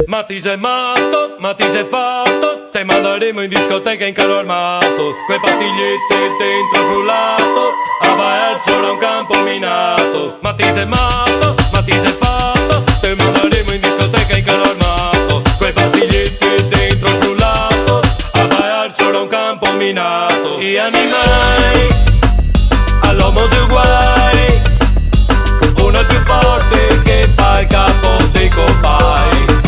Ma ti sei matto, ma ti sei fatto, te manderemo in discoteca in carro armato, quei pastiglietti dentro il frullato, a ballare solo a un campo minato. Ma ti sei matto, ma ti sei fatto, te manderemo in discoteca in carro armato, quei pastiglietti dentro il frullato, a ballare solo a un campo minato. Gli animali all'uomo si uguali, uno è più forte che fa il capo dei copai.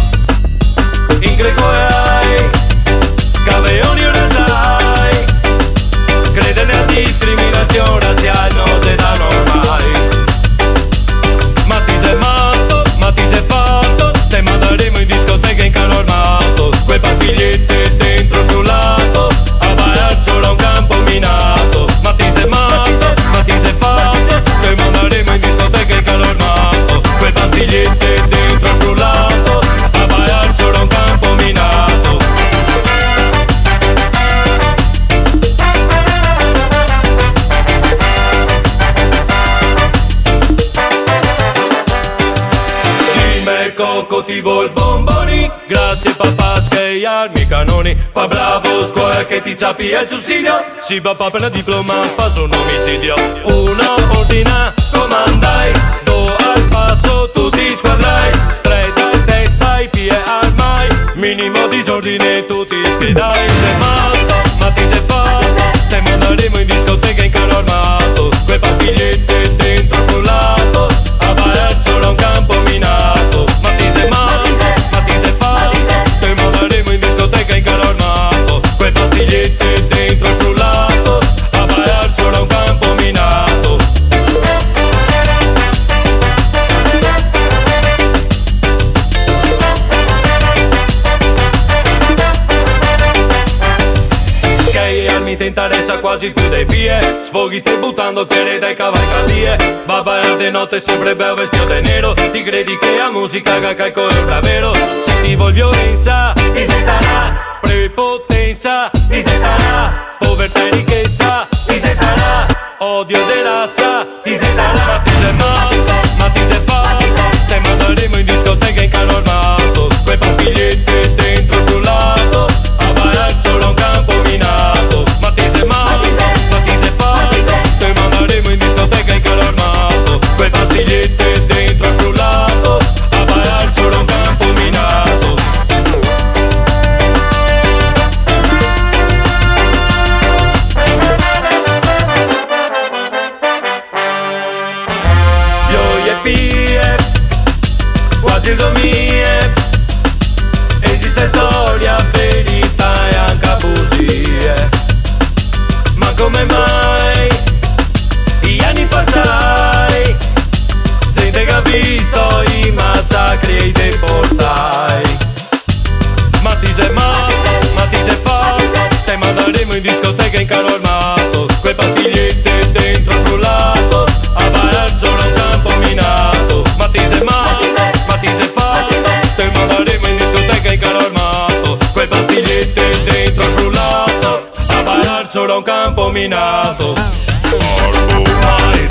In greco hai cabelloni ora sai, crede nella discriminazione sia non te danno ormai. Ma ti sei matto, ma ti sei fatto, te manderemo in discoteca in carro armato, quei pastiglietti dentro il frullato, a ballare solo a un campo minato. Ma ti sei matto, ma ti sei fatto, te manderemo in discoteca in carro armato, quei pastiglietti dentro il frullato, a ballare solo a un campo minato. Coltivo il bomboni, grazie papà schiaiarmi i canoni, fa bravo scuola che ti ciapi il sussidio, sì papà per la diploma fa un omicidio. Una ordina comandai, do al passo tutti squadrai, tre dai testa i piedi armai, minimo disordine tutti schedai. Sei mazzo, ma ti sei fatto, te manderemo in discoteca in carro armato, quei pastiglietti dentro il frullato, a ballare solo a un campo minato. Ma ti sei matto, ma ti sei fatto, te manderemo in discoteca in carro armato, quei pastiglietti dentro il frullato, a ballare solo a un campo minato. Mi ti interessa quasi più dei fie, sfoghi te buttando che dai cavalcadie, va a ballare di notte sempre bello vestito di nero, ti credi che la musica che è davvero, se ti voglio violenza ti sentarà, prepotenza ti sentarà, povertà e ricchezza ti sentarà, odio di razza ti sentarà. Ma ti sei matto, ma ti sei fatto, te manderemo in discoteca in carro armato, quei pastiglietti dentro il frullato, a ballare solo a un campo minato. Ma ti sei matto, ma ti sei fatto, te manderemo in discoteca in carro armato, quei pastiglietti dentro il frullato, a ballare solo a un campo minato. Io e fie, quasi il domie, esiste storia, verità e anche bugie. Ma come mai gli anni passai, gente che ha visto i massacri e i deportai. Ma ti sei matto, ma ti sei fatto, te manderemo in discoteca in carro armato, quei pastiglietti dentro il frullato, a ballare solo a un campo minato. Ma ti sei matto, ma ti sei fatto, te manderemo in discoteca in carro armato, quei pastiglietti dentro il frullato, a ballare solo a un campo minato. Ormai